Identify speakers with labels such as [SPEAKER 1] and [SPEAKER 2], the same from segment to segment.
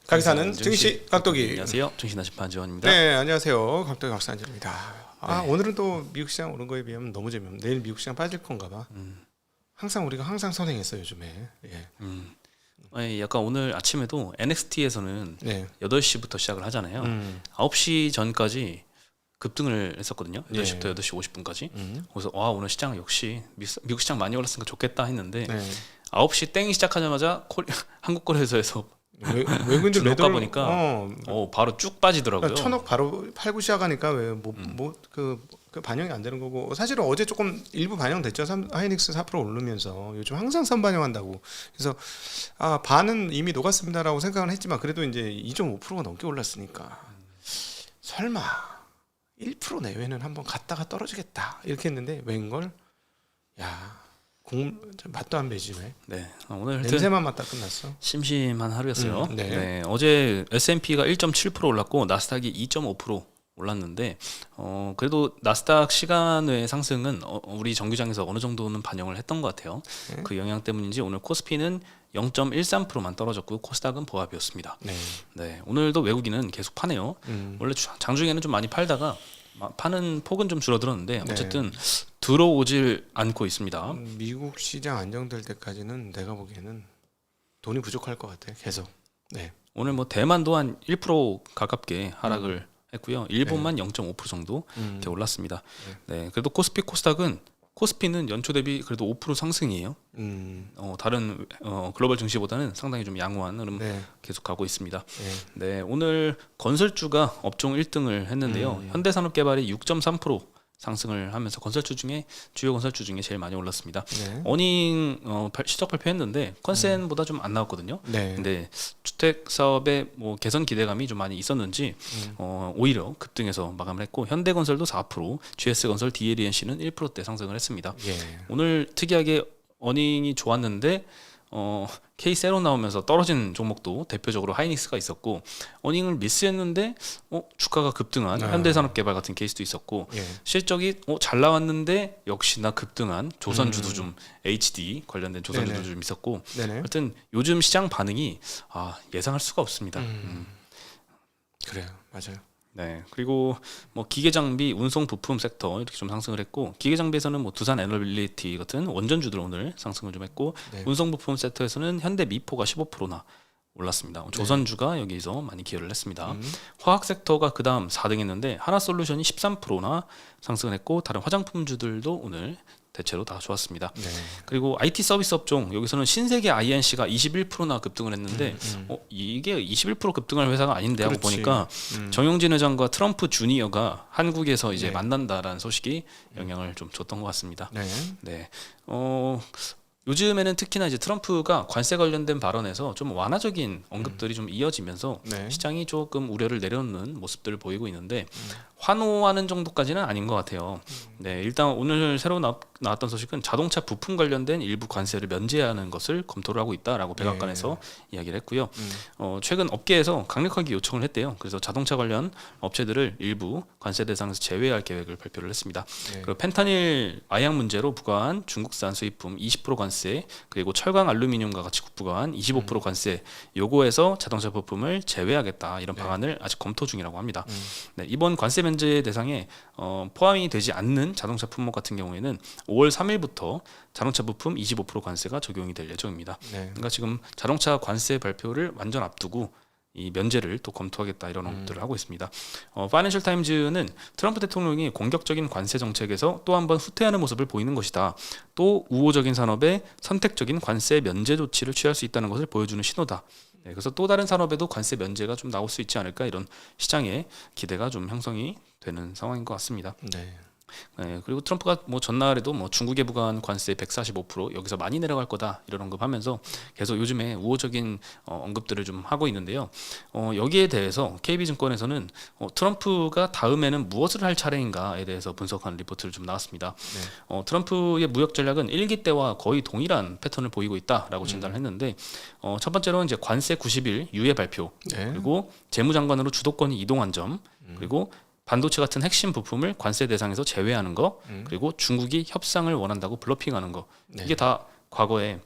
[SPEAKER 1] 가게 사는 증시 깍두기.
[SPEAKER 2] 안녕하세요. 증시나시 판지원입니다.
[SPEAKER 1] 네, 안녕하세요. 깍두기 박사입니다. 아,
[SPEAKER 2] 네.
[SPEAKER 1] 오늘은 또 미국 시장 오른 거에 비하면 너무 재미없네. 내일 미국 시장 빠질 건가 봐. 항상 우리가 항상 선행했어요, 요즘에. 예.
[SPEAKER 2] 아니, 약간 오늘 아침에도 NXT에서는
[SPEAKER 1] 네.
[SPEAKER 2] 8시부터 시작을 하잖아요. 9시 전까지 급등을 했었거든요. 8시부터
[SPEAKER 1] 네.
[SPEAKER 2] 8시 50분까지. 그래서 와, 오늘 시장 역시 미국 시장 많이 올랐으니까 좋겠다 했는데
[SPEAKER 1] 네.
[SPEAKER 2] 9시 땡이 시작하자마자 한국 거래소에서
[SPEAKER 1] 외국인들
[SPEAKER 2] 주로
[SPEAKER 1] 매도를
[SPEAKER 2] 가보니까 바로 쭉 빠지더라고요.
[SPEAKER 1] 천억 바로 팔고 시작하니까 왜그 반영이 안 되는 거고, 사실은 어제 조금 일부 반영됐죠. 하이닉스 4% 오르면서 요즘 항상 선반영한다고. 그래서 아, 반은 이미 녹았습니다라고 생각을 했지만 그래도 이제 2.5%가 넘게 올랐으니까 설마 1% 내외는 한번 갔다가 떨어지겠다 이렇게 했는데 웬걸, 야, 맛도 안 배지네.
[SPEAKER 2] 네, 오늘
[SPEAKER 1] 냄새만 맡다 끝났어.
[SPEAKER 2] 심심한 하루였어요.
[SPEAKER 1] 네.
[SPEAKER 2] 네, 어제 S&P가 1.7% 올랐고 나스닥이 2.5% 올랐는데 그래도 나스닥 시간 외 상승은 우리 정규장에서 어느 정도는 반영을 했던 것 같아요.
[SPEAKER 1] 네.
[SPEAKER 2] 그 영향 때문인지 오늘 코스피는 0.13%만 떨어졌고 코스닥은 보합이었습니다.
[SPEAKER 1] 네.
[SPEAKER 2] 네, 오늘도 외국인은 계속 파네요. 원래 장중에는 좀 많이 팔다가 파는 폭은 좀 줄어들었는데 어쨌든 들어오질 않고 있습니다.
[SPEAKER 1] 미국 시장 안정될 때까지는 내가 보기에는 돈이 부족할 것 같아. 계속. 네.
[SPEAKER 2] 오늘 뭐 대만도 한 1% 가깝게 하락을 했고요. 일본만 0.5% 정도 이렇게 올랐습니다. 네, 그래도 코스피는 연초 대비 그래도 5% 상승이에요. 다른 글로벌 증시보다는 상당히 좀 양호한 흐름 계속 가고 있습니다. 네, 오늘 건설주가 업종 1등을 했는데요. 현대산업개발이 6.3% 상승을 하면서 주요 건설주 중에 제일 많이 올랐습니다. 어닝 실적 발표했는데 컨센보다 좀 안 나왔거든요. 근데 주택 사업의 뭐 개선 기대감이 좀 많이 있었는지 오히려 급등해서 마감을 했고, 현대건설도 4%, GS건설, DLENC는 1%대 상승을 했습니다. 오늘 특이하게 어닝이 좋았는데 K-세로 나오면서 떨어진 종목도 대표적으로 하이닉스가 있었고, 어닝을 미스했는데 주가가 급등한 현대산업개발 같은 케이스도 있었고, 실적이 잘 나왔는데 역시나 급등한 조선주도 좀 HD 관련된 조선주도 좀 있었고, 하여튼 요즘 시장 반응이 예상할 수가 없습니다.
[SPEAKER 1] 그래요, 맞아요.
[SPEAKER 2] 네, 그리고 뭐 기계장비, 운송 부품 섹터 이렇게 좀 상승을 했고, 기계장비에서는 뭐 두산 에너빌리티 같은 원전주들 오늘 상승을 좀 했고, 운송 부품 섹터에서는 현대 미포가 15%나 올랐습니다. 조선주가 여기서 많이 기여를 했습니다. 화학 섹터가 그다음 4등했는데 하나솔루션이 13%나 상승을 했고, 다른 화장품주들도 오늘 대체로 다 좋았습니다. 그리고 IT 서비스 업종, 여기서는 신세계 INC가 21%나 급등을 했는데 이게 21% 급등할 회사가 아닌데 하고 보니까 정용진 회장과 트럼프 주니어가 한국에서 이제 만난다라는 소식이 영향을 좀 줬던 것 같습니다. 네. 요즘에는 특히나 이제 트럼프가 관세 관련된 발언에서 좀 완화적인 언급들이 좀 이어지면서 시장이 조금 우려를 내려놓는 모습들을 보이고 있는데, 환호하는 정도까지는 아닌 것 같아요. 네, 일단 오늘 새로 나왔던 소식은 자동차 부품 관련된 일부 관세를 면제하는 것을 검토를 하고 있다라고 백악관에서 이야기를 했고요. 최근 업계에서 강력하게 요청을 했대요. 그래서 자동차 관련 업체들을 일부 관세 대상에서 제외할 계획을 발표를 했습니다. 그리고 펜타닐 마약 문제로 부과한 중국산 수입품 20% 관세, 그리고 철강 알루미늄과 같이 부과한 25% 관세, 요거에서 자동차 부품을 제외하겠다, 이런 방안을 아직 검토 중이라고 합니다. 네, 이번 관세 면제 대상에 포함이 되지 않는 자동차 품목 같은 경우에는 5월 3일부터 자동차 부품 25% 관세가 적용이 될 예정입니다. 그러니까 지금 자동차 관세 발표를 완전 앞두고 이 면제를 또 검토하겠다, 이런 언급들을 하고 있습니다. 파이낸셜 타임즈는 트럼프 대통령이 공격적인 관세 정책에서 또 한 번 후퇴하는 모습을 보이는 것이다. 또 우호적인 산업에 선택적인 관세 면제 조치를 취할 수 있다는 것을 보여주는 신호다. 그래서 또 다른 산업에도 관세 면제가 좀 나올 수 있지 않을까, 이런 시장의 기대가 좀 형성이 되는 상황인 것 같습니다. 그리고 트럼프가 뭐 전날에도 뭐 중국에 부과한 관세 145% 여기서 많이 내려갈 거다, 이런 언급하면서 계속 요즘에 우호적인 언급들을 좀 하고 있는데요. 여기에 대해서 KB증권에서는 트럼프가 다음에는 무엇을 할 차례인가에 대해서 분석하는 리포트를 좀 나왔습니다. 트럼프의 무역 전략은 1기 때와 거의 동일한 패턴을 보이고 있다라고 진단을 했는데, 첫 번째로는 이제 관세 90일 유예 발표, 그리고 재무장관으로 주도권이 이동한 점, 그리고 반도체 같은 핵심 부품을 관세 대상에서 제외하는 거, 그리고 중국이 협상을 원한다고 블러핑하는 거, 이게 다 과거에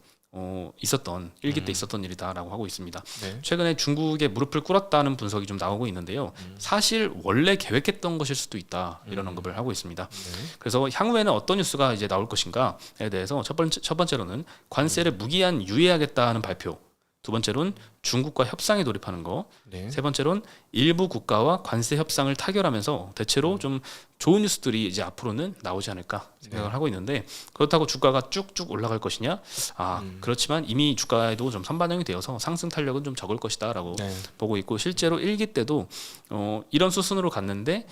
[SPEAKER 2] 있었던 일기 때 있었던 일이다라고 하고 있습니다.
[SPEAKER 1] 네.
[SPEAKER 2] 최근에 중국에 무릎을 꿇었다는 분석이 좀 나오고 있는데요. 사실 원래 계획했던 것일 수도 있다 이런 언급을 하고 있습니다.
[SPEAKER 1] 네.
[SPEAKER 2] 그래서 향후에는 어떤 뉴스가 이제 나올 것인가에 대해서 첫 번째로는 관세를 무기한 유예하겠다는 발표. 두 번째로는 중국과 협상에 돌입하는 거.
[SPEAKER 1] 네.
[SPEAKER 2] 세 번째로는 일부 국가와 관세 협상을 타결하면서 대체로 좀 좋은 뉴스들이 이제 앞으로는 나오지 않을까 생각을 하고 있는데 그렇다고 주가가 쭉쭉 올라갈 것이냐? 그렇지만 이미 주가에도 좀 선반영이 되어서 상승 탄력은 좀 적을 것이다라고
[SPEAKER 1] 네.
[SPEAKER 2] 보고 있고 실제로 일기 때도 이런 수순으로 갔는데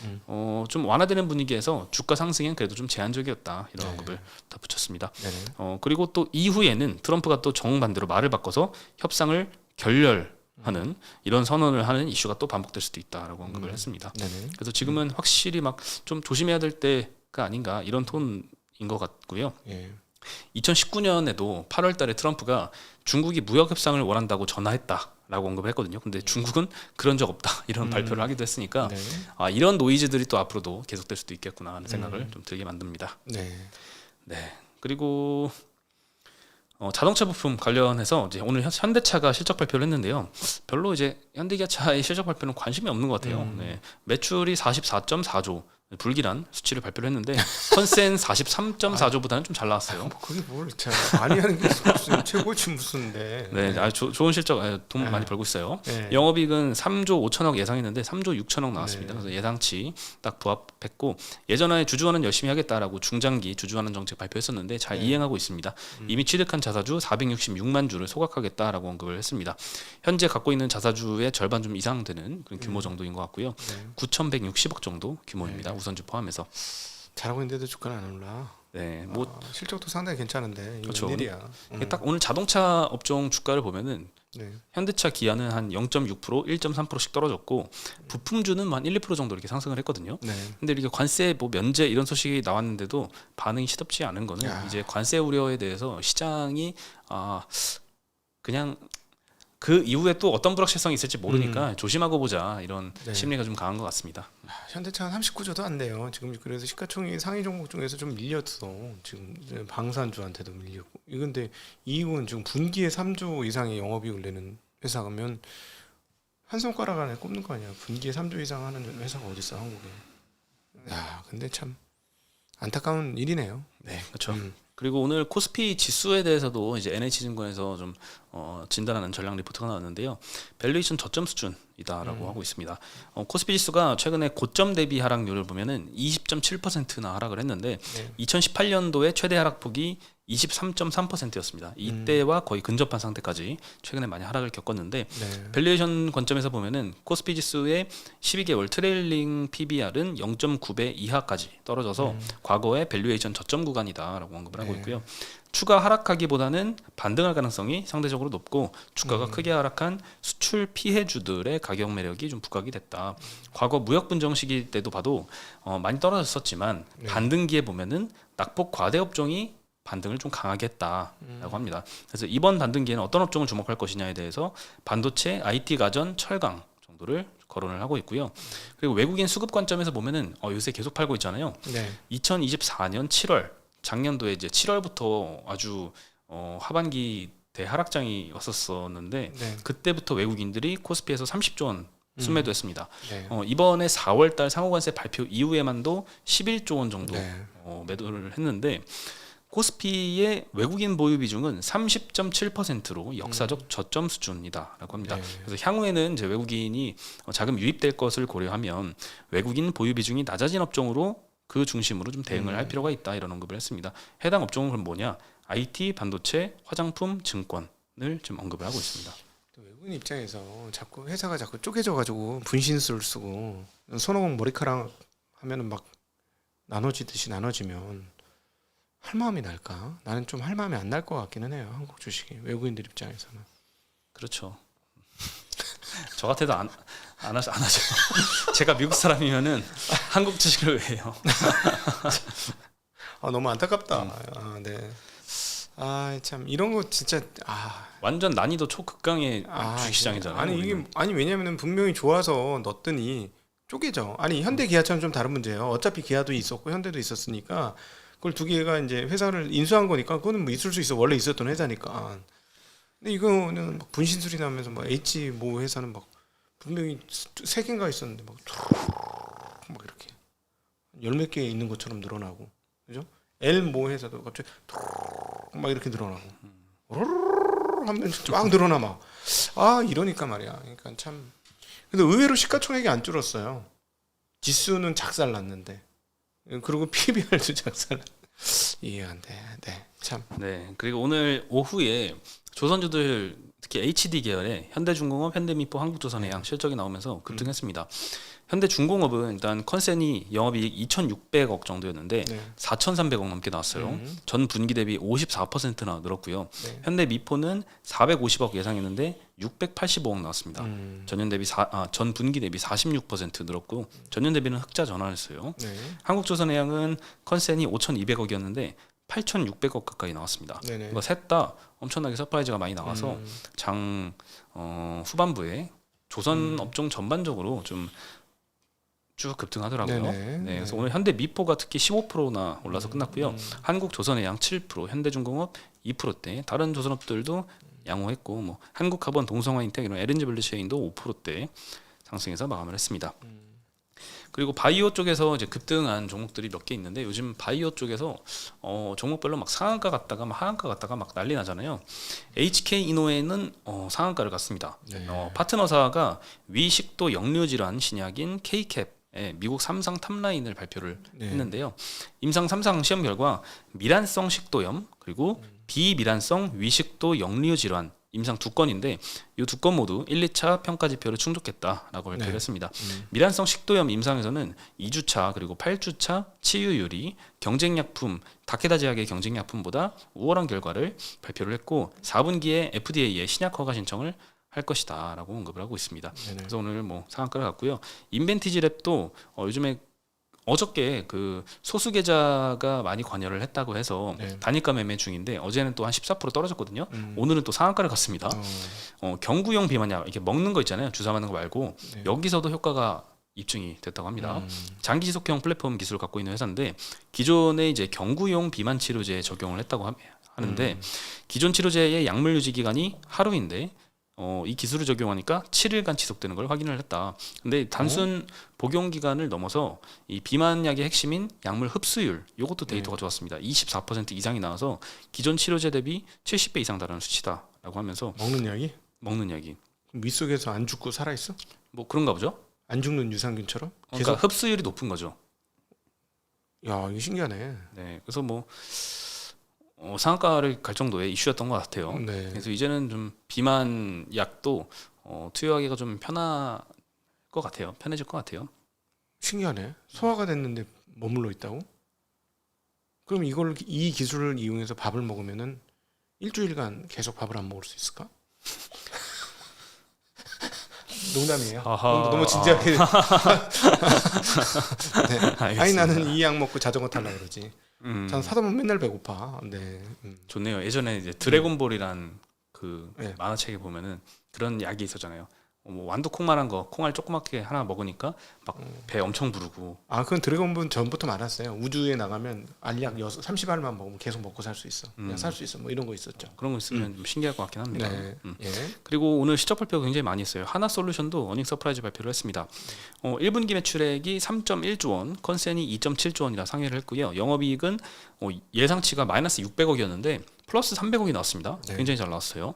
[SPEAKER 2] 좀 완화되는 분위기에서 주가 상승엔 그래도 좀 제한적이었다 이런 언급을 덧붙였습니다.
[SPEAKER 1] 네네.
[SPEAKER 2] 그리고 또 이후에는 트럼프가 또 정반대로 말을 바꿔서 협상을 결렬하는 이런 선언을 하는 이슈가 또 반복될 수도 있다라고 언급을 했습니다.
[SPEAKER 1] 네네.
[SPEAKER 2] 그래서 지금은 확실히 막 좀 조심해야 될 때가 아닌가 이런 톤인 것 같고요.
[SPEAKER 1] 예.
[SPEAKER 2] 2019년에도 8월달에 트럼프가 중국이 무역 협상을 원한다고 전화했다라고 언급을 했거든요. 근데 중국은 그런 적 없다 이런 발표를 하기도 했으니까
[SPEAKER 1] 네.
[SPEAKER 2] 이런 노이즈들이 또 앞으로도 계속될 수도 있겠구나 하는 생각을 좀 들게 만듭니다.
[SPEAKER 1] 네.
[SPEAKER 2] 네. 그리고 자동차 부품 관련해서 이제 오늘 현대차가 실적 발표를 했는데요. 별로 이제 현대기아차의 실적 발표는 관심이 없는 것 같아요. 네. 매출이 44.4조 불길한 수치를 발표를 했는데 컨센 43.4조보다는 좀 잘 나왔어요.
[SPEAKER 1] 그게 뭘 참 많이 하는 게 무슨 최고치 무슨데.
[SPEAKER 2] 네, 좋은 실적, 돈 많이 벌고 있어요.
[SPEAKER 1] 네.
[SPEAKER 2] 영업이익은 3조 5천억 예상했는데 3조 6천억 나왔습니다. 그래서 예상치 딱 부합했고 예전에 주주환원 열심히 하겠다라고 중장기 주주환원 정책 발표했었는데 잘 이행하고 있습니다. 이미 취득한 자사주 466만 주를 소각하겠다라고 언급을 했습니다. 현재 갖고 있는 자사주의 절반 좀 이상 되는 그런 규모 정도인 것 같고요. 9,160억 정도 규모입니다. 우선주 포함해서.
[SPEAKER 1] 잘하고 있는데도 주가는 안 올라.
[SPEAKER 2] 네,
[SPEAKER 1] 실적도 상당히 괜찮은데 이거
[SPEAKER 2] 그렇죠.
[SPEAKER 1] 웬일이야.
[SPEAKER 2] 딱 오늘 자동차 업종 주가를 보면은
[SPEAKER 1] 네.
[SPEAKER 2] 현대차, 기아는 한 0.6%, 1.3%씩 떨어졌고 부품주는 한 1, 2% 정도 이렇게 상승을 했거든요.
[SPEAKER 1] 네.
[SPEAKER 2] 근데 이렇게 관세 면제 이런 소식이 나왔는데도 반응이 시덥지 않은 거는 이제 관세 우려에 대해서 시장이 그냥 그 이후에 또 어떤 불확실성이 있을지 모르니까 조심하고 보자 이런 심리가 좀 강한 것 같습니다.
[SPEAKER 1] 현대차가 39조도 안 돼요. 지금 그래서 시가총액 상위 종목 중에서 좀 밀렸어. 지금 방산주한테도 밀렸고. 이건데 이익은 지금 분기에 3조 이상의 영업이익을 내는 회사가면 한 손가락 안에 꼽는 거 아니야. 분기에 3조 이상 하는 회사가 어디 있어 한국에. 야, 근데 참 안타까운 일이네요.
[SPEAKER 2] 네, 그렇죠. 그리고 오늘 코스피 지수에 대해서도 이제 NH증권에서 좀 진단하는 전략 리포트가 나왔는데요. 밸류에이션 저점 수준이다라고 하고 있습니다. 코스피 지수가 최근에 고점 대비 하락률을 보면은 20.7%나 하락을 했는데 2018년도에 최대 하락폭이 23.3%였습니다. 이때와 거의 근접한 상태까지 최근에 많이 하락을 겪었는데 밸류에이션 관점에서 보면은 코스피 지수의 12개월 트레일링 PBR은 0.9배 이하까지 떨어져서 과거의 밸류에이션 저점 구간이다라고 언급을 하고 있고요. 추가 하락하기보다는 반등할 가능성이 상대적으로 높고 주가가 크게 하락한 수출 피해주들의 가격 매력이 좀 부각이 됐다. 과거 무역 분정 시기 때도 봐도 많이 떨어졌었지만 반등기에 보면은 낙폭 과대 업종이 반등을 좀 강하게 했다라고 합니다. 그래서 이번 반등기에는 어떤 업종을 주목할 것이냐에 대해서 반도체, IT 가전, 철강 정도를 거론을 하고 있고요. 그리고 외국인 수급 관점에서 보면은 요새 계속 팔고 있잖아요. 2024년 7월 작년도에 이제 7월부터 아주 하반기 대하락장이 왔었었는데 그때부터 외국인들이 코스피에서 30조 원 순매도했습니다. 이번에 4월달 상호관세 발표 이후에만도 11조 원 정도 매도를 했는데 코스피의 외국인 보유 비중은 30.7%로 역사적 저점 수준이다라고 합니다. 그래서 향후에는 이제 외국인이 자금 유입될 것을 고려하면 외국인 보유 비중이 낮아진 업종으로 그 중심으로 좀 대응을 할 필요가 있다 이런 언급을 했습니다. 해당 업종은 그럼 뭐냐? IT, 반도체, 화장품, 증권을 좀 언급을 하고 있습니다.
[SPEAKER 1] 외국인 입장에서 자꾸 회사가 자꾸 쪼개져가지고 분신술을 쓰고 손오공 머리카락 하면은 막 나눠지듯이 나눠지면 할 마음이 날까? 나는 좀 할 마음이 안 날 것 같기는 해요. 한국 주식이 외국인들 입장에서는.
[SPEAKER 2] 그렇죠. 저 같아도 안 하죠. 제가 미국 사람이면은 한국 주식을 왜 해요?
[SPEAKER 1] 너무 안타깝다. 네. 참 이런 거 진짜
[SPEAKER 2] 완전 난이도 초극강의 주식시장이잖아요.
[SPEAKER 1] 아니 왜냐면은 분명히 좋아서 넣었더니 쪼개져. 아니 현대 기아처럼 좀 다른 문제예요. 어차피 기아도 있었고 현대도 있었으니까 그걸 두 개가 이제 회사를 인수한 거니까 그거는 뭐 있을 수 있어. 원래 있었던 회사니까. 근데 이거는 막 분신술이 나면서 막 H 모 회사는 막 분명히 세 개인가 있었는데 막 이렇게 열 몇 개 있는 것처럼 늘어나고, 그죠? L 모 회사도 갑자기 막 이렇게 늘어나고, 하면 쫙 늘어나 막. 아 이러니까 말이야. 그러니까 참. 근데 의외로 시가총액이 안 줄었어요. 지수는 작살났는데, 그리고 PBR도 작살. 이해 안 돼. 네, 참.
[SPEAKER 2] 네. 그리고 오늘 오후에 조선주들 특히 HD 계열의 현대중공업, 현대미포, 한국조선해양 실적이 나오면서 급등했습니다. 현대중공업은 일단 컨센이 영업이익 2,600억 정도였는데
[SPEAKER 1] 네.
[SPEAKER 2] 4,300억 넘게 나왔어요. 전 분기 대비 54%나 늘었고요.
[SPEAKER 1] 네.
[SPEAKER 2] 현대미포는 450억 예상했는데 685억 나왔습니다. 전년 대비 전 분기 대비 46% 늘었고 전년 대비는 흑자 전환했어요.
[SPEAKER 1] 네.
[SPEAKER 2] 한국조선해양은 컨센이 5,200억이었는데 8,600억 가까이 나왔습니다.
[SPEAKER 1] 네네.
[SPEAKER 2] 이거 셋 다 엄청나게 서프라이즈가 많이 나와서 장 후반부에 조선 업종 전반적으로 좀 쭉 급등하더라고요.
[SPEAKER 1] 네네.
[SPEAKER 2] 네, 그래서 오늘 현대 미포가 특히 15%나 올라서 끝났고요. 한국조선해양 7%, 현대중공업 2%대, 다른 조선업들도 양호했고 뭐 한국카본, 동성화인텍 이런 LNG 밸류체인도 5%대 상승해서 마감을 했습니다. 그리고 바이오 쪽에서 이제 급등한 종목들이 몇 개 있는데 요즘 바이오 쪽에서 종목별로 막 상한가 갔다가 막 하한가 갔다가 막 난리 나잖아요. HK 이노웨는 상한가를 갔습니다.
[SPEAKER 1] 네.
[SPEAKER 2] 파트너사가 위식도 역류 질환 신약인 K캡 미국 3상 탑라인을 발표를
[SPEAKER 1] 네.
[SPEAKER 2] 했는데요. 임상 3상 시험 결과 미란성 식도염 그리고 비미란성 위식도 역류 질환 임상 2건인데 이 2건 모두 1, 2차 평가 지표를 충족했다라고 발표를
[SPEAKER 1] 네.
[SPEAKER 2] 했습니다. 미란성 식도염 임상에서는 2주차 그리고 8주차 치유율이 경쟁약품 다케다 제약의 경쟁약품보다 우월한 결과를 발표를 했고 4분기에 FDA에 신약 허가 신청을 할 것이다라고 언급을 하고 있습니다.
[SPEAKER 1] 네네.
[SPEAKER 2] 그래서 오늘 뭐 상한가를 갔고요. 인벤티지랩도 요즘에 어저께 그 소수 계좌가 많이 관여를 했다고 해서
[SPEAKER 1] 네.
[SPEAKER 2] 단일가 매매 중인데 어제는 또 한 14% 떨어졌거든요. 오늘은 또 상한가를 갔습니다. 경구용 비만약 이렇게 먹는 거 있잖아요. 주사 맞는 거 말고
[SPEAKER 1] 네.
[SPEAKER 2] 여기서도 효과가 입증이 됐다고 합니다. 장기 지속형 플랫폼 기술을 갖고 있는 회사인데 기존에 이제 경구용 비만 치료제에 적용을 했다고 하는데 기존 치료제의 약물 유지 기간이 하루인데 이 기술을 적용하니까 7일간 지속되는 걸 확인을 했다. 근데 단순 복용 기간을 넘어서 이 비만약의 핵심인 약물 흡수율 이것도 데이터가 좋았습니다. 24% 이상이 나와서 기존 치료제 대비 70배 이상 다른 수치다라고 하면서
[SPEAKER 1] 먹는 약이
[SPEAKER 2] 먹는 약이
[SPEAKER 1] 밑 속에서 안 죽고 살아 있어?
[SPEAKER 2] 뭐 그런가 보죠.
[SPEAKER 1] 안 죽는 유산균처럼?
[SPEAKER 2] 그러니까 흡수율이 높은 거죠.
[SPEAKER 1] 야, 이거 신기하네.
[SPEAKER 2] 네, 그래서 뭐 상한가를 갈 정도의 이슈였던 것 같아요.
[SPEAKER 1] 네.
[SPEAKER 2] 그래서 이제는 좀 비만 약도 투여하기가 좀 편할 것 같아요. 편해질 것 같아요.
[SPEAKER 1] 신기하네. 소화가 됐는데 머물러 있다고? 그럼 이 기술을 이용해서 밥을 먹으면은 일주일간 계속 밥을 안 먹을 수 있을까? 농담이에요. 너무 진지하게. 네. 아니 나는 이 약 먹고 자전거 타려 그러지. 전 사다 보면 맨날 배고파. 네.
[SPEAKER 2] 좋네요. 예전에 이제 드래곤볼이란 그
[SPEAKER 1] 네.
[SPEAKER 2] 만화책에 보면은 그런 약이 있었잖아요. 뭐 완두 콩만한 거 콩알 조그맣게 하나 먹으니까 막 배 엄청 부르고.
[SPEAKER 1] 아, 그건 드래곤본 전부터 많았어요. 우주에 나가면 알약 30알만 먹으면 계속 먹고 살 수 있어. 그냥 살 수 있어. 뭐 이런 거 있었죠.
[SPEAKER 2] 그런 거 있으면 좀 신기할 것 같긴 합니다.
[SPEAKER 1] 네. 예.
[SPEAKER 2] 그리고 오늘 실적 발표가 굉장히 많이 있어요. 하나솔루션도 어닝 서프라이즈 발표를 했습니다. 1분기 매출액이 3.1조 원, 컨센이 2.7조 원이라 상회를 했고요. 영업이익은 예상치가 마이너스 600억이었는데 플러스 300억이 나왔습니다.
[SPEAKER 1] 네.
[SPEAKER 2] 굉장히 잘 나왔어요.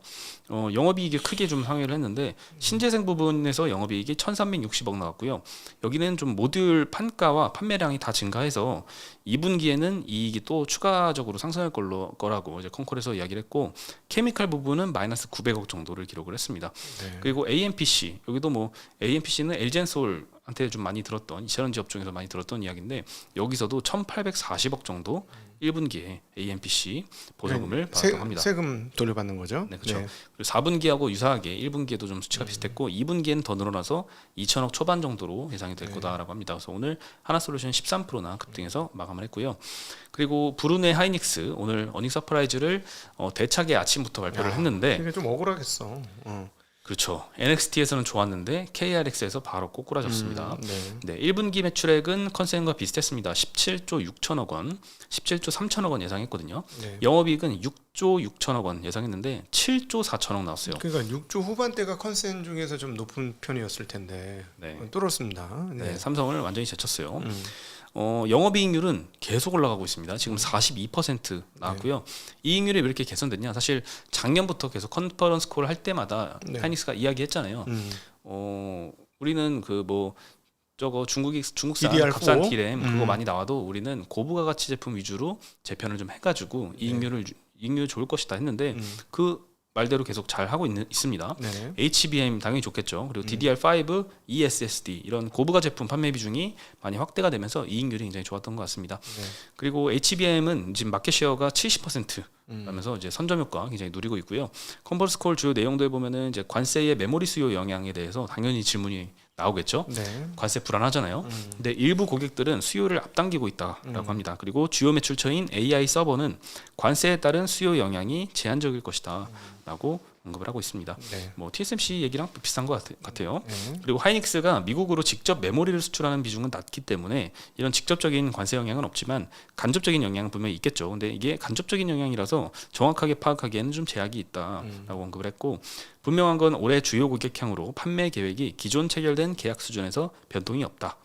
[SPEAKER 2] 영업이익이 크게 좀 상회를 했는데 신재생 부분에서 영업이익이 1,360억 나왔고요. 여기는 좀 모듈 판가와 판매량이 다 증가해서 2분기에는 이익이 또 추가적으로 상승할 거라고 이제 컨콜에서 이야기를 했고 케미칼 부분은 마이너스 900억 정도를 기록을 했습니다.
[SPEAKER 1] 네.
[SPEAKER 2] 그리고 AMPC 여기도 뭐 AMPC는 LG엔솔한테 좀 많이 들었던 이차전지 업종에서 많이 들었던 이야기인데 여기서도 1,840억 정도 1분기에 AMPC 보조금을 받았다고 합니다.
[SPEAKER 1] 세금 돌려받는 거죠.
[SPEAKER 2] 네, 그렇죠. 그리고 4분기하고 유사하게 1분기에도 좀 수치가 비슷했고 2분기에는 더 늘어나서 2천억 초반 정도로 예상이 될 거다라고 합니다. 그래서 오늘 하나솔루션 13%나 급등해서 마감을 했고요. 그리고 브루네 하이닉스 오늘 어닝 서프라이즈를 대차게 아침부터 발표를 했는데
[SPEAKER 1] 이게 좀 억울하겠어.
[SPEAKER 2] 그렇죠. NXT에서는 좋았는데 KRX에서 바로 꼬꾸라졌습니다.
[SPEAKER 1] 네.
[SPEAKER 2] 네, 1분기 매출액은 컨센과 비슷했습니다. 17조 6천억 원, 17조 3천억 원 예상했거든요.
[SPEAKER 1] 네.
[SPEAKER 2] 영업이익은 6조 6천억 원 예상했는데 7조 4천억 나왔어요.
[SPEAKER 1] 그러니까 6조 후반대가 컨센 중에서 좀 높은 편이었을 텐데
[SPEAKER 2] 네.
[SPEAKER 1] 뚫었습니다. 네.
[SPEAKER 2] 네, 삼성을 완전히 제쳤어요.
[SPEAKER 1] 음.
[SPEAKER 2] 영업이익률은 계속 올라가고 있습니다. 지금 42% 나왔고요. 이익률이 왜 이렇게 개선됐냐? 사실 작년부터 계속 컨퍼런스 콜 할 때마다
[SPEAKER 1] 네.
[SPEAKER 2] 하이닉스가 이야기했잖아요. 우리는 그 뭐 저거 중국산
[SPEAKER 1] DDR4?
[SPEAKER 2] 값싼 D램 그거 많이 나와도 우리는 고부가 가치 제품 위주로 재편을 좀 해가지고 이익률 좋을 것이다 했는데 그 말대로 계속 잘 하고 있습니다.
[SPEAKER 1] 네.
[SPEAKER 2] HBM 당연히 좋겠죠. 그리고 DDR5, eSSD 이런 고부가 제품 판매 비중이 많이 확대가 되면서 이익률이 굉장히 좋았던 것 같습니다.
[SPEAKER 1] 네.
[SPEAKER 2] 그리고 HBM은 지금 마켓 쉐어가 70%라면서 이제 선점 효과 굉장히 누리고 있고요. 컨퍼런스 콜 주요 내용들 보면은 이제 관세의 메모리 수요 영향에 대해서 당연히 질문이 나오겠죠.
[SPEAKER 1] 네.
[SPEAKER 2] 관세 불안하잖아요. 근데 일부 고객들은 수요를 앞당기고 있다라고 합니다. 그리고 주요 매출처인 AI 서버는 관세에 따른 수요 영향이 제한적일 것이다라고 언급을 하고 있습니다.
[SPEAKER 1] 네.
[SPEAKER 2] 뭐 TSMC 얘기랑 비슷한 것 같아요.
[SPEAKER 1] 네.
[SPEAKER 2] 그리고 하이닉스가 미국으로 직접 메모리를 수출하는 비중은 낮기 때문에 이런 직접적인 관세 영향은 없지만 간접적인 영향은 분명히 있겠죠. 근데 이게 간접적인 영향이라서 정확하게 파악하기에는 좀 제약이 있다라고 언급을 했고, 분명한 건 올해 주요 고객향으로 판매 계획이 기존 체결된 계약 수준에서 변동이 없다.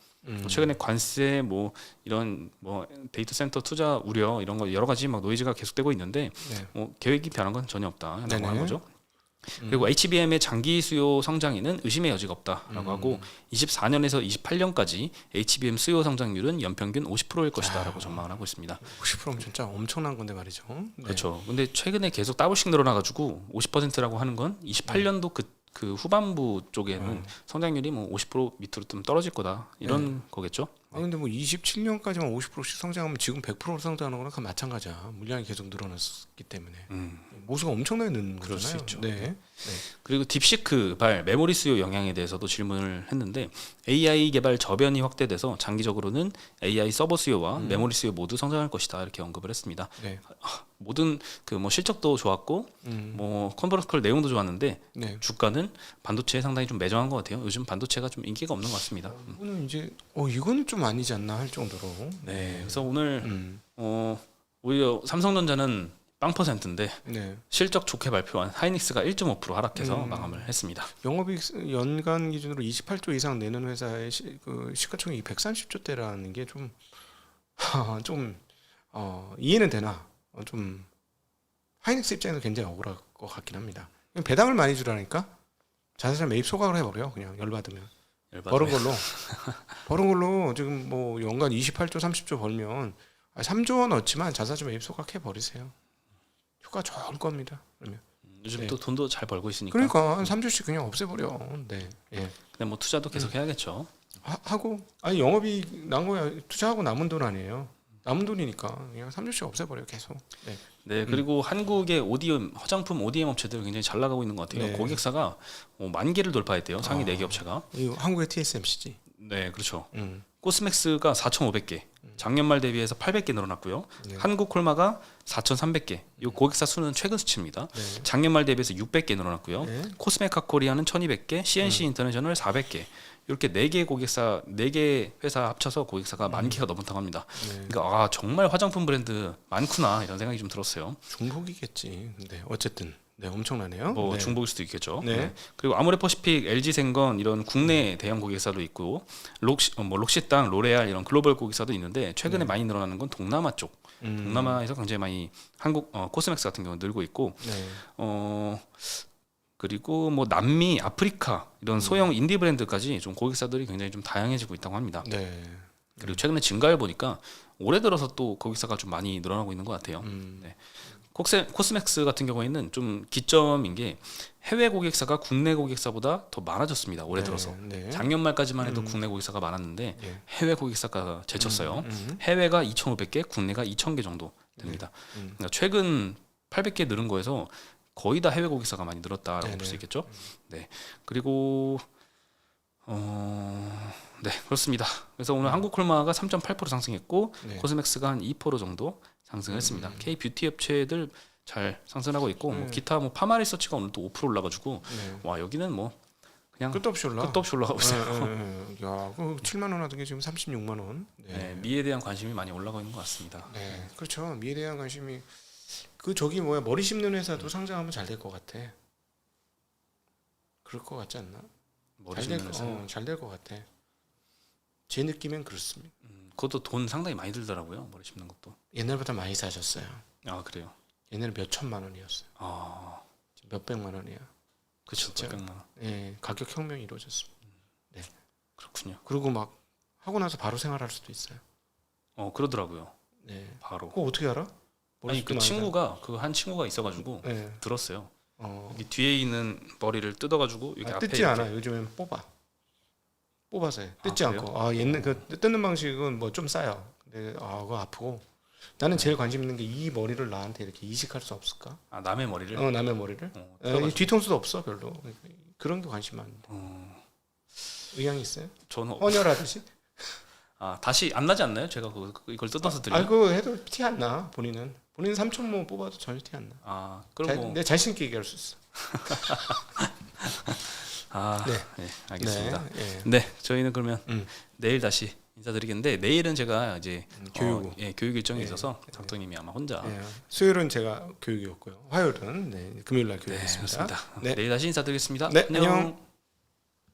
[SPEAKER 2] 최근에 관세 뭐 이런 뭐 데이터 센터 투자 우려 이런 거 여러 가지 막 노이즈가 계속되고 있는데
[SPEAKER 1] 네.
[SPEAKER 2] 계획이 변한 건 전혀 없다라고
[SPEAKER 1] 네네.
[SPEAKER 2] 하는 거죠. 그리고 HBM의 장기 수요 성장에는 의심의 여지가 없다라고 하고 24년에서 28년까지 HBM 수요 성장률은 연평균 50%일 것이다라고 전망을 하고 있습니다.
[SPEAKER 1] 50%면 진짜 엄청난 건데 말이죠. 네.
[SPEAKER 2] 그렇죠. 근데 최근에 계속 더블씩 늘어나가지고 50%라고 하는 건 28년도 그 후반부 쪽에는 성장률이 뭐 50% 밑으로 좀 떨어질 거다 이런 거겠죠.
[SPEAKER 1] 아 근데 뭐 27년까지만 50%씩 성장하면 지금 100% 성장하는 거랑 마찬가지야. 물량이 계속 늘어났기 때문에 모수가 엄청나게 늘는
[SPEAKER 2] 그럴 수
[SPEAKER 1] 거잖아요.
[SPEAKER 2] 있죠.
[SPEAKER 1] 네.
[SPEAKER 2] 그리고 딥시크 발 메모리 수요 영향에 대해서도 질문을 했는데 AI 개발 저변이 확대돼서 장기적으로는 AI 서버 수요와 메모리 수요 모두 성장할 것이다 이렇게 언급을 했습니다.
[SPEAKER 1] 네.
[SPEAKER 2] 모든 그 뭐 실적도 좋았고 뭐 컨퍼런스 콜 내용도 좋았는데
[SPEAKER 1] 네.
[SPEAKER 2] 주가는 반도체에 상당히 좀 매정한 것 같아요. 요즘 반도체가 좀 인기가 없는 것 같습니다.
[SPEAKER 1] 이거는 이제 이거는 좀 아니지 않나 할 정도로.
[SPEAKER 2] 네, 그래서 오늘 오히려 삼성전자는 0%인데
[SPEAKER 1] 네.
[SPEAKER 2] 실적 좋게 발표한 하이닉스가 1.5% 하락해서 마감을 했습니다.
[SPEAKER 1] 영업이익 연간 기준으로 28조 이상 내는 회사의 시가총액이 130조대라는 게 좀 이해는 되나 좀 하이닉스 입장에서 굉장히 억울할 것 같긴 합니다. 배당을 많이 주라니까 자사상 매입 소각을 해버려 그냥 열받으면. 버는 걸로 지금 뭐 연간 28조 30조 벌면 3조 원 얻지만 자사주 매입 소각해 버리세요. 효과 좋을 겁니다. 그러면
[SPEAKER 2] 요즘 또 돈도 잘 벌고 있으니까.
[SPEAKER 1] 그러니까 한 3조씩 그냥 없애버려. 네. 예.
[SPEAKER 2] 근데 뭐 투자도 계속 해야겠죠.
[SPEAKER 1] 하고 아니 영업이익 난 거야. 투자하고 남은 돈 아니에요. 남은 돈이니까 그냥 3조씩 없애버려 계속. 네.
[SPEAKER 2] 네, 그리고 한국의 ODM 화장품 ODM 업체들 굉장히 잘 나가고 있는 것 같아요.
[SPEAKER 1] 네.
[SPEAKER 2] 고객사가 10,000개를 돌파했대요. 상위 4개 업체가.
[SPEAKER 1] 이 한국의 TSMC지.
[SPEAKER 2] 네, 그렇죠.
[SPEAKER 1] 음.
[SPEAKER 2] 코스맥스가 4,500개. 작년 말 대비해서 800개 늘어났고요.
[SPEAKER 1] 네.
[SPEAKER 2] 한국 콜마가 4,300개. 이 고객사 수는 최근 수치입니다.
[SPEAKER 1] 네.
[SPEAKER 2] 작년 말 대비해서 600개 늘어났고요.
[SPEAKER 1] 네.
[SPEAKER 2] 코스메카 코리아는 1,200개, CNC 인터내셔널 400개. 이렇게 4개 고객사, 4개 회사 합쳐서 고객사가 10,000개가 넘었다고 합니다.
[SPEAKER 1] 네.
[SPEAKER 2] 그러니까 정말 화장품 브랜드 많구나 이런 생각이 좀 들었어요.
[SPEAKER 1] 중복이겠지. 근데 어쨌든 네 엄청나네요.
[SPEAKER 2] 뭐
[SPEAKER 1] 네.
[SPEAKER 2] 중복일 수도 있겠죠.
[SPEAKER 1] 네.
[SPEAKER 2] 네. 그리고 아모레퍼시픽, LG생건 이런 국내 대형 고객사도 있고 록시땅, 로레알 이런 글로벌 고객사도 있는데 최근에 많이 늘어나는 건 동남아 쪽. 동남아에서 굉장히 많이 한국 코스맥스 같은 경우는 늘고 있고
[SPEAKER 1] 네.
[SPEAKER 2] 그리고 뭐 남미, 아프리카 이런 소형 인디 브랜드까지 좀 고객사들이 굉장히 좀 다양해지고 있다고 합니다.
[SPEAKER 1] 네.
[SPEAKER 2] 그리고 최근에 증가를 보니까 올해 들어서 또 고객사가 좀 많이 늘어나고 있는 것 같아요. 네. 코스맥스 같은 경우에는 좀 기점인 게 해외 고객사가 국내 고객사보다 더 많아졌습니다. 올해 들어서.
[SPEAKER 1] 네.
[SPEAKER 2] 작년 말까지만 해도 국내 고객사가 많았는데
[SPEAKER 1] 예.
[SPEAKER 2] 해외 고객사가 제쳤어요. 해외가 2,500개, 국내가 2,000개 정도 됩니다. 그러니까 최근 800개 늘은 거에서 거의 다 해외 고객사가 많이 늘었다라고 볼 수 있겠죠. 네. 그리고 네, 그렇습니다. 그래서 오늘 한국 콜마가 3.8% 상승했고
[SPEAKER 1] 네.
[SPEAKER 2] 코스맥스가 한 2% 정도 상승했습니다. K 뷰티 업체들 잘 상승하고 있고 뭐
[SPEAKER 1] 네.
[SPEAKER 2] 기타 뭐 파마 리서치가 오늘 또 5% 올라가지고
[SPEAKER 1] 네.
[SPEAKER 2] 와 여기는 뭐 그냥
[SPEAKER 1] 끝도 없이 올라.
[SPEAKER 2] 끝도 없이 올라가고 있어요.
[SPEAKER 1] 야, 그 7만 원 하던 게 지금 36만 원.
[SPEAKER 2] 네, 미에 대한 관심이 많이 올라가고 있는 것 같습니다.
[SPEAKER 1] 네, 그렇죠. 미에 대한 관심이 그 저기 뭐야 머리 심는 회사도 상장하면 잘 될 것 같아. 그럴 것 같지 않나?
[SPEAKER 2] 머리 심는 회사.
[SPEAKER 1] 잘될 것 같아. 제 느낌엔 그렇습니다.
[SPEAKER 2] 그것도 돈 상당히 많이 들더라고요. 머리 심는 것도.
[SPEAKER 1] 옛날보다 많이 사셨어요.
[SPEAKER 2] 아 그래요.
[SPEAKER 1] 옛날에 몇 천만 원이었어요.
[SPEAKER 2] 아
[SPEAKER 1] 지금 몇 백만 원이야.
[SPEAKER 2] 그렇죠.
[SPEAKER 1] 진짜.
[SPEAKER 2] 100만 원.
[SPEAKER 1] 예, 가격 혁명이 이루어졌습니다.
[SPEAKER 2] 그렇군요.
[SPEAKER 1] 그리고 막 하고 나서 바로 생활할 수도 있어요.
[SPEAKER 2] 그러더라고요.
[SPEAKER 1] 네.
[SPEAKER 2] 바로.
[SPEAKER 1] 그거 어떻게 알아?
[SPEAKER 2] 아니 그 친구가 그 한 친구가 있어가지고
[SPEAKER 1] 네.
[SPEAKER 2] 들었어요.
[SPEAKER 1] 어.
[SPEAKER 2] 여기 뒤에 있는 머리를 뜯어가지고 여기 앞에
[SPEAKER 1] 뜯지
[SPEAKER 2] 이렇게-
[SPEAKER 1] 않아. 요즘엔 뽑아서 해. 뜯지
[SPEAKER 2] 그래요?
[SPEAKER 1] 않고. 옛날 그 뜯는 방식은 뭐 좀 싸요. 근데 그거 아프고. 나는 제일 관심 있는 게 이 머리를 나한테 이렇게 이식할 수 없을까?
[SPEAKER 2] 아 남의 머리를.
[SPEAKER 1] 남의 머리를. 이
[SPEAKER 2] 뜯어가지고.
[SPEAKER 1] 뒤통수도 없어 별로. 그런 게 관심 많은데. 의향이 있어요?
[SPEAKER 2] 저는
[SPEAKER 1] 헌혈하듯이?
[SPEAKER 2] 다시 안 나지 않나요? 제가 이걸 뜯어서 드리면.
[SPEAKER 1] 그거 해도 티 안 나. 본인은 3촌모 뽑아도 전혀 티 안 나.
[SPEAKER 2] 그럼 뭐.
[SPEAKER 1] 내 자신 있게 얘기할 수 있어.
[SPEAKER 2] 네, 알겠습니다.
[SPEAKER 1] 네,
[SPEAKER 2] 네, 저희는 그러면
[SPEAKER 1] 음.
[SPEAKER 2] 내일 다시 인사드리겠는데 내일은 제가 이제
[SPEAKER 1] 교육.
[SPEAKER 2] 교육 일정이
[SPEAKER 1] 네,
[SPEAKER 2] 있어서 작동님이 아마 혼자.
[SPEAKER 1] 예. 수요일은 제가 교육이었고요. 화요일은 금요일 날
[SPEAKER 2] 네,
[SPEAKER 1] 교육이었습니다.
[SPEAKER 2] 그렇습니다.
[SPEAKER 1] 네.
[SPEAKER 2] 내일 다시 인사드리겠습니다.
[SPEAKER 1] 네, 안녕.